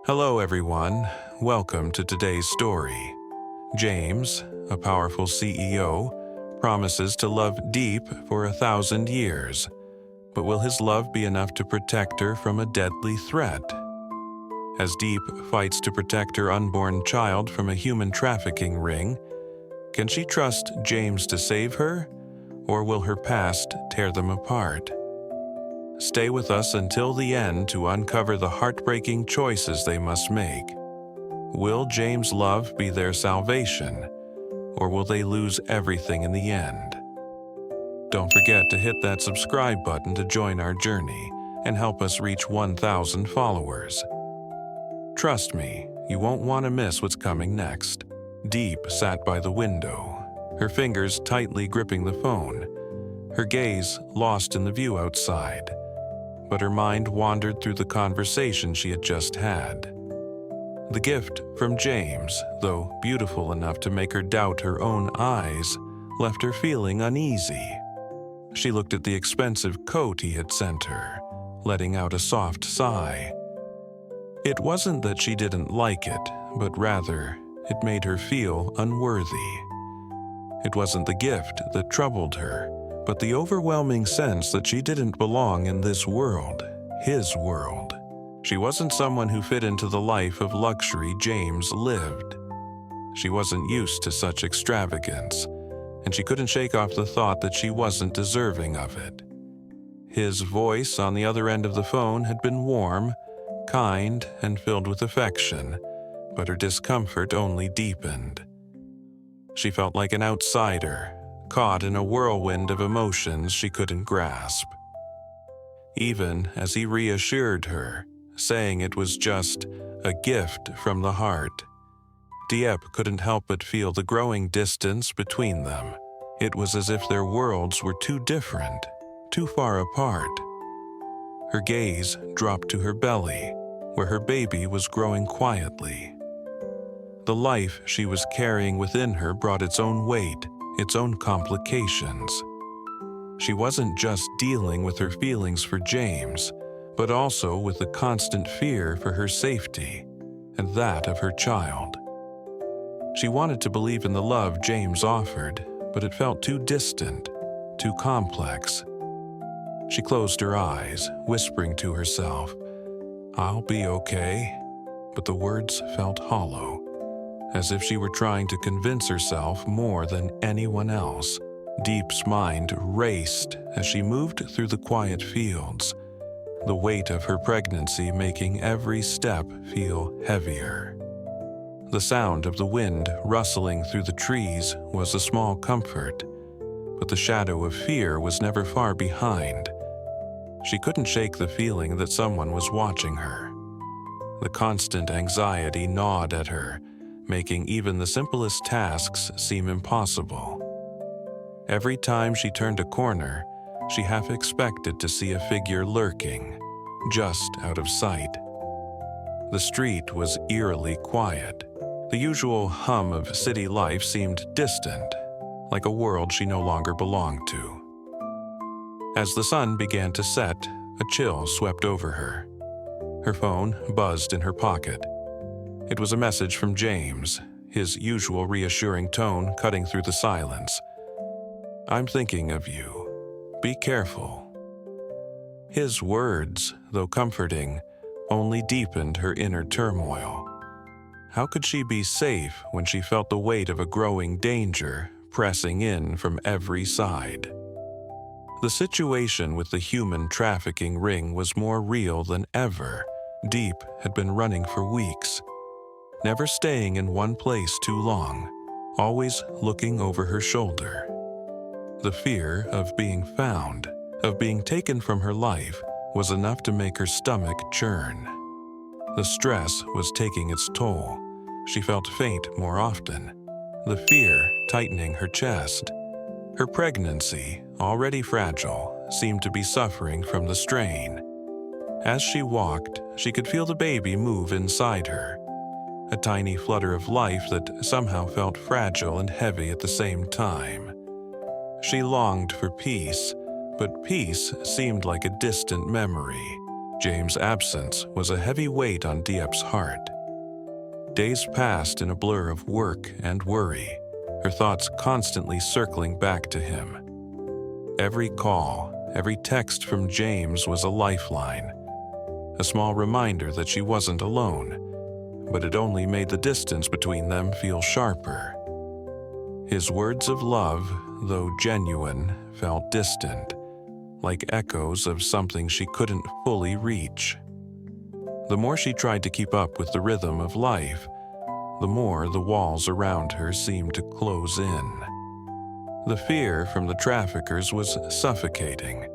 Hello everyone, welcome to today's story. James, a powerful CEO, promises to love Diep for 1,000 years, but will his love be enough to protect her from a deadly threat? As Diep fights to protect her unborn child from a human trafficking ring, can she trust James to save her, or will her past tear them apart? Stay with us until the end to uncover the heartbreaking choices they must make. Will James' love be their salvation, or will they lose everything in the end? Don't forget to hit that subscribe button to join our journey and help us reach 1,000 followers. Trust me, you won't want to miss what's coming next. Diep sat by the window, her fingers tightly gripping the phone, her gaze lost in the view outside. But her mind wandered through the conversation she had just had. The gift from James, though beautiful enough to make her doubt her own eyes, left her feeling uneasy. She looked at the expensive coat he had sent her, letting out a soft sigh. It wasn't that she didn't like it, but rather, it made her feel unworthy. It wasn't the gift that troubled her, but the overwhelming sense that she didn't belong in this world, his world. She wasn't someone who fit into the life of luxury James lived. She wasn't used to such extravagance, and she couldn't shake off the thought that she wasn't deserving of it. His voice on the other end of the phone had been warm, kind, and filled with affection, but her discomfort only deepened. She felt like an outsider, caught in a whirlwind of emotions she couldn't grasp. Even as he reassured her, saying it was just a gift from the heart, Diep couldn't help but feel the growing distance between them. It was as if their worlds were too different, too far apart. Her gaze dropped to her belly, where her baby was growing quietly. The life she was carrying within her brought its own weight, its own complications. She wasn't just dealing with her feelings for James, but also with the constant fear for her safety and that of her child. She wanted to believe in the love James offered, but it felt too distant, too complex. She closed her eyes, whispering to herself, "I'll be okay," but the words felt hollow, as if she were trying to convince herself more than anyone else. Diep's mind raced as she moved through the quiet fields, the weight of her pregnancy making every step feel heavier. The sound of the wind rustling through the trees was a small comfort, but the shadow of fear was never far behind. She couldn't shake the feeling that someone was watching her. The constant anxiety gnawed at her, making even the simplest tasks seem impossible. Every time she turned a corner, she half expected to see a figure lurking, just out of sight. The street was eerily quiet. The usual hum of city life seemed distant, like a world she no longer belonged to. As the sun began to set, a chill swept over her. Her phone buzzed in her pocket. It was a message from James, his usual reassuring tone cutting through the silence. "I'm thinking of you. Be careful." His words, though comforting, only deepened her inner turmoil. How could she be safe when she felt the weight of a growing danger pressing in from every side? The situation with the human trafficking ring was more real than ever. Diep had been running for weeks, never staying in one place too long, always looking over her shoulder. The fear of being found, of being taken from her life, was enough to make her stomach churn. The stress was taking its toll. She felt faint more often, the fear tightening her chest. Her pregnancy, already fragile, seemed to be suffering from the strain. As she walked, she could feel the baby move inside her, a tiny flutter of life that somehow felt fragile and heavy at the same time. She longed for peace, but peace seemed like a distant memory. James' absence was a heavy weight on Diep's heart. Days passed in a blur of work and worry, her thoughts constantly circling back to him. Every call, every text from James was a lifeline, a small reminder that she wasn't alone, but it only made the distance between them feel sharper. His words of love, though genuine, felt distant, like echoes of something she couldn't fully reach. The more she tried to keep up with the rhythm of life, the more the walls around her seemed to close in. The fear from the traffickers was suffocating,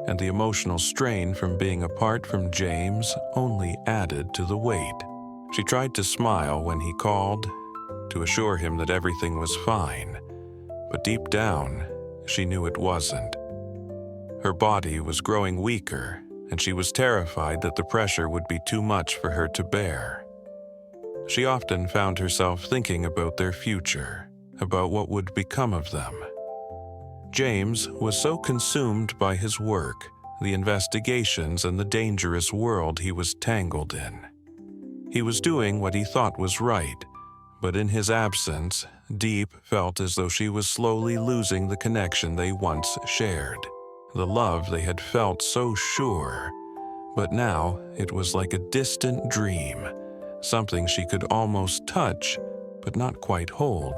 and the emotional strain from being apart from James only added to the weight. She tried to smile when he called, to assure him that everything was fine, but deep down, she knew it wasn't. Her body was growing weaker, and she was terrified that the pressure would be too much for her to bear. She often found herself thinking about their future, about what would become of them. James was so consumed by his work, the investigations, and the dangerous world he was tangled in. He was doing what he thought was right, but in his absence, Diep felt as though she was slowly losing the connection they once shared, the love they had felt so sure. But now it was like a distant dream, something she could almost touch, but not quite hold.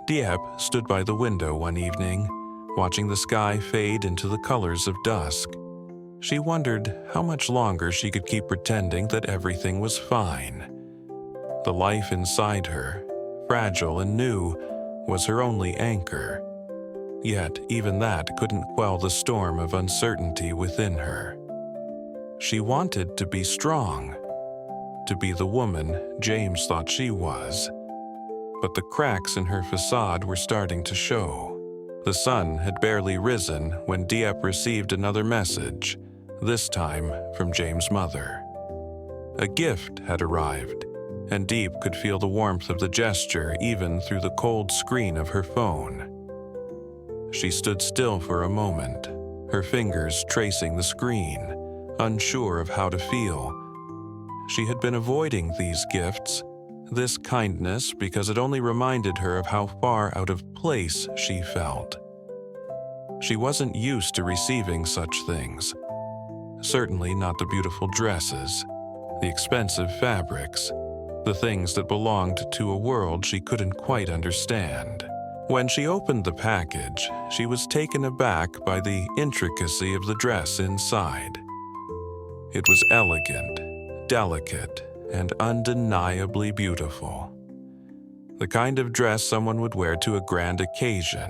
Diep stood by the window one evening, watching the sky fade into the colors of dusk. She wondered how much longer she could keep pretending that everything was fine. The life inside her, fragile and new, was her only anchor. Yet even that couldn't quell the storm of uncertainty within her. She wanted to be strong, to be the woman James thought she was. But the cracks in her facade were starting to show. The sun had barely risen when Diep received another message, this time from James' mother. A gift had arrived, and Diep could feel the warmth of the gesture even through the cold screen of her phone. She stood still for a moment, her fingers tracing the screen, unsure of how to feel. She had been avoiding these gifts, this kindness, because it only reminded her of how far out of place she felt. She wasn't used to receiving such things. Certainly not the beautiful dresses, the expensive fabrics, the things that belonged to a world she couldn't quite understand. When she opened the package, she was taken aback by the intricacy of the dress inside. It was elegant, delicate, and undeniably beautiful. The kind of dress someone would wear to a grand occasion.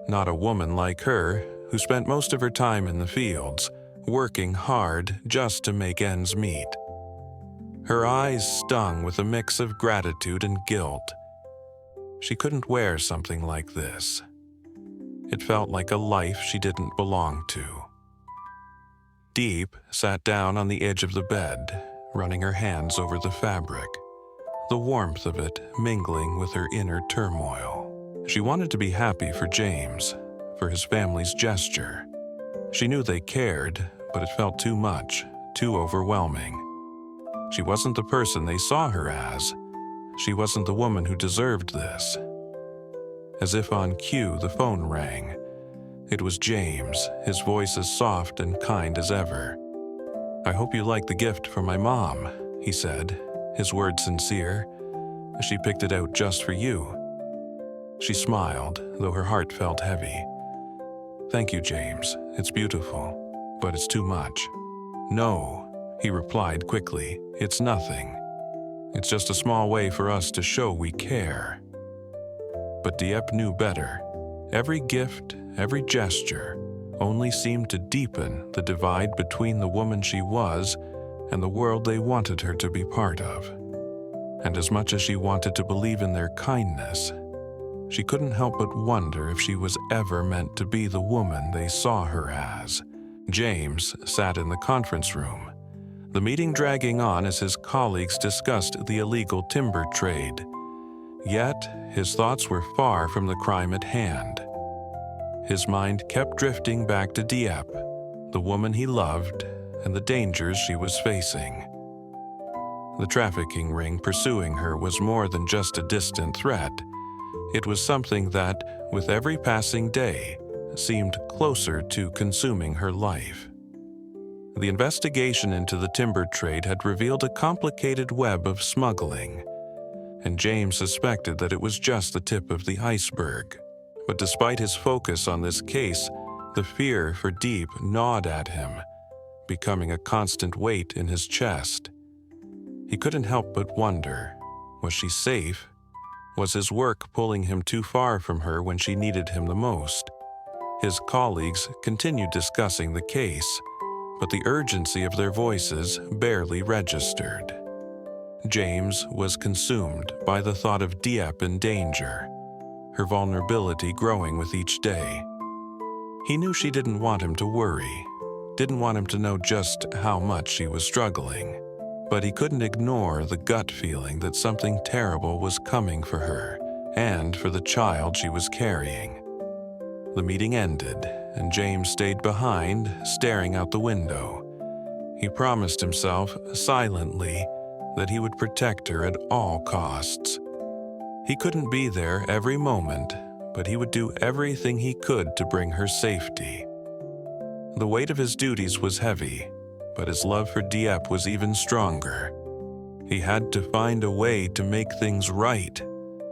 Not a woman like her, who spent most of her time in the fields, working hard just to make ends meet. Her eyes stung with a mix of gratitude and guilt. She couldn't wear something like this. It felt like a life she didn't belong to. Diep sat down on the edge of the bed, running her hands over the fabric, the warmth of it mingling with her inner turmoil. She wanted to be happy for James, for his family's gesture. She knew they cared, but it felt too much, too overwhelming. She wasn't the person they saw her as. She wasn't the woman who deserved this. As if on cue, the phone rang. It was James, his voice as soft and kind as ever. "I hope you like the gift from my mom," he said, his words sincere. "She picked it out just for you." She smiled, though her heart felt heavy. "Thank you, James. It's beautiful, but it's too much." "No," he replied quickly, "it's nothing. It's just a small way for us to show we care." But Diep knew better. Every gift, every gesture, only seemed to deepen the divide between the woman she was and the world they wanted her to be part of. And as much as she wanted to believe in their kindness, she couldn't help but wonder if she was ever meant to be the woman they saw her as. James sat in the conference room, the meeting dragging on as his colleagues discussed the illegal timber trade. Yet, his thoughts were far from the crime at hand. His mind kept drifting back to Diep, the woman he loved, and the dangers she was facing. The trafficking ring pursuing her was more than just a distant threat. It was something that, with every passing day, seemed closer to consuming her life. The investigation into the timber trade had revealed a complicated web of smuggling, and James suspected that it was just the tip of the iceberg. But despite his focus on this case, the fear for Diep gnawed at him, becoming a constant weight in his chest. He couldn't help but wonder, was she safe? Was his work pulling him too far from her when she needed him the most? His colleagues continued discussing the case, but the urgency of their voices barely registered. James was consumed by the thought of Diep in danger, her vulnerability growing with each day. He knew she didn't want him to worry, didn't want him to know just how much she was struggling, but he couldn't ignore the gut feeling that something terrible was coming for her and for the child she was carrying. The meeting ended, and James stayed behind, staring out the window. He promised himself, silently, that he would protect her at all costs. He couldn't be there every moment, but he would do everything he could to bring her safety. The weight of his duties was heavy, but his love for Diep was even stronger. He had to find a way to make things right.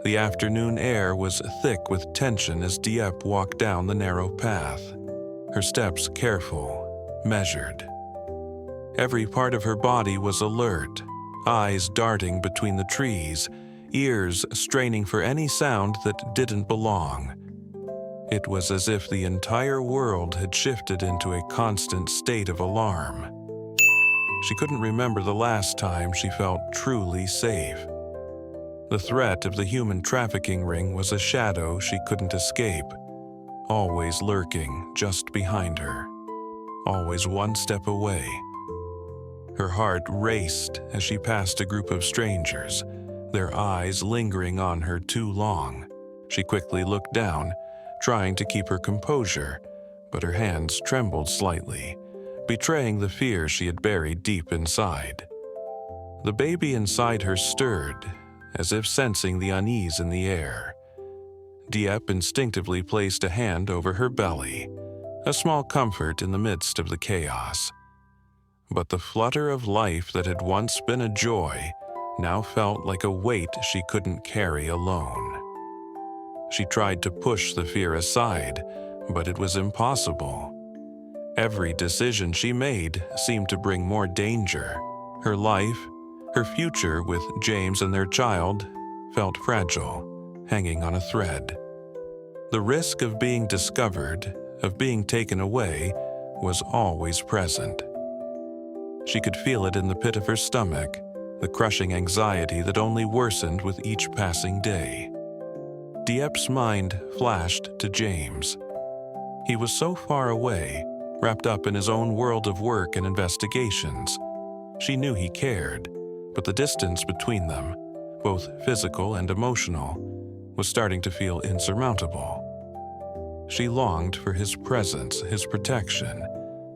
The afternoon air was thick with tension as Diep walked down the narrow path, her steps careful, measured. Every part of her body was alert, eyes darting between the trees, ears straining for any sound that didn't belong. It was as if the entire world had shifted into a constant state of alarm. She couldn't remember the last time she felt truly safe. The threat of the human trafficking ring was a shadow she couldn't escape, always lurking just behind her, always one step away. Her heart raced as she passed a group of strangers, their eyes lingering on her too long. She quickly looked down, trying to keep her composure, but her hands trembled slightly, betraying the fear she had buried deep inside. The baby inside her stirred, as if sensing the unease in the air. Diep instinctively placed a hand over her belly, a small comfort in the midst of the chaos. But the flutter of life that had once been a joy now felt like a weight she couldn't carry alone. She tried to push the fear aside, but it was impossible. Every decision she made seemed to bring more danger. Her life, her future with James and their child, felt fragile, hanging on a thread. The risk of being discovered, of being taken away, was always present. She could feel it in the pit of her stomach, the crushing anxiety that only worsened with each passing day. Diep's mind flashed to James. He was so far away, wrapped up in his own world of work and investigations. She knew he cared, but the distance between them, both physical and emotional, was starting to feel insurmountable. She longed for his presence, his protection,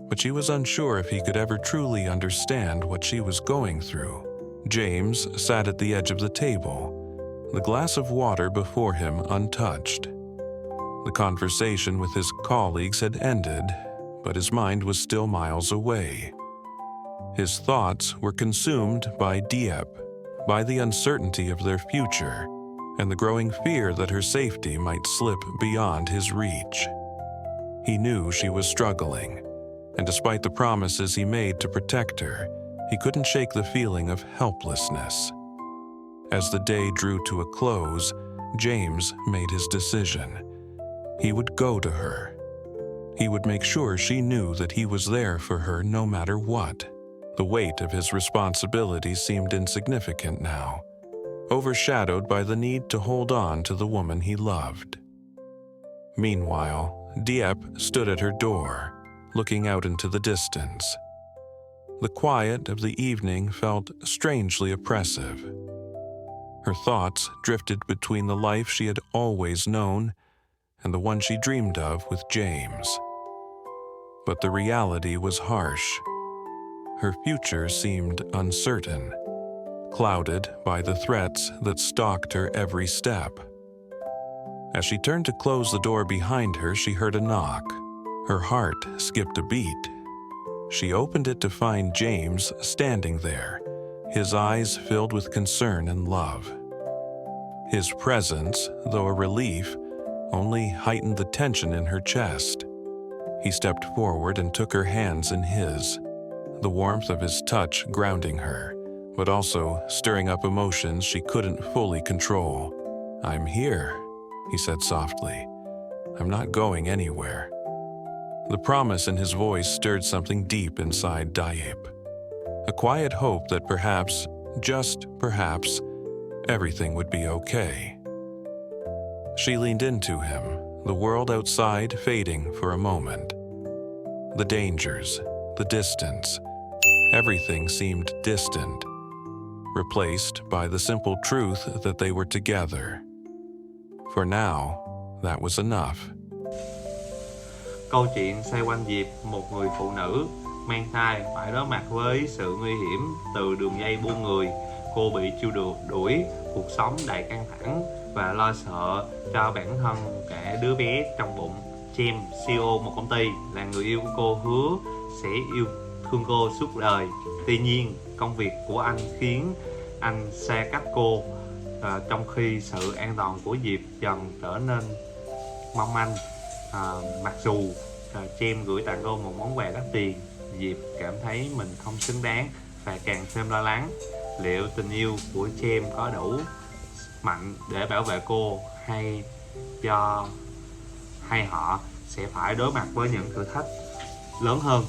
but she was unsure if he could ever truly understand what she was going through. James sat at the edge of the table, the glass of water before him untouched. The conversation with his colleagues had ended, but his mind was still miles away. His thoughts were consumed by Diep, by the uncertainty of their future, and the growing fear that her safety might slip beyond his reach. He knew she was struggling, and despite the promises he made to protect her, he couldn't shake the feeling of helplessness. As the day drew to a close, James made his decision. He would go to her. He would make sure she knew that he was there for her no matter what. The weight of his responsibility seemed insignificant now, overshadowed by the need to hold on to the woman he loved. Meanwhile, Diep stood at her door, looking out into the distance. The quiet of the evening felt strangely oppressive. Her thoughts drifted between the life she had always known and the one she dreamed of with James. But the reality was harsh. her future seemed uncertain, clouded by the threats that stalked her every step. As she turned to close the door behind her, she heard a knock. Her heart skipped a beat. She opened it to find James standing there, his eyes filled with concern and love. His presence, though a relief, only heightened the tension in her chest. He stepped forward and took her hands in his, the warmth of his touch grounding her, but also stirring up emotions she couldn't fully control. "I'm here," he said softly. "I'm not going anywhere." The promise in his voice stirred something deep inside Diep, a quiet hope that perhaps, just perhaps, everything would be okay. She leaned into him, the world outside fading for a moment. The dangers, the distance, everything seemed distant, replaced by the simple truth that they were together. For now, that was enough. Câu chuyện xoay quanh Diệp, một người phụ nữ mang thai phải đối mặt với sự nguy hiểm từ đường dây buôn người. Cô bị đuổi, cuộc sống đầy căng thẳng và lo sợ cho bản thân cả đứa bé trong bụng. James, CEO một công ty, là người yêu của cô, hứa sẽ yêu thương cô suốt đời. Tuy nhiên, công việc của anh khiến anh xa cách cô, trong khi sự an toàn của Diệp dần trở nên mong manh. Mặc dù James gửi tặng cô một món quà đắt tiền, Diệp cảm thấy mình không xứng đáng và càng thêm lo lắng. Liệu tình yêu của James có đủ mạnh để bảo vệ cô, hay họ sẽ phải đối mặt với những thử thách lớn hơn?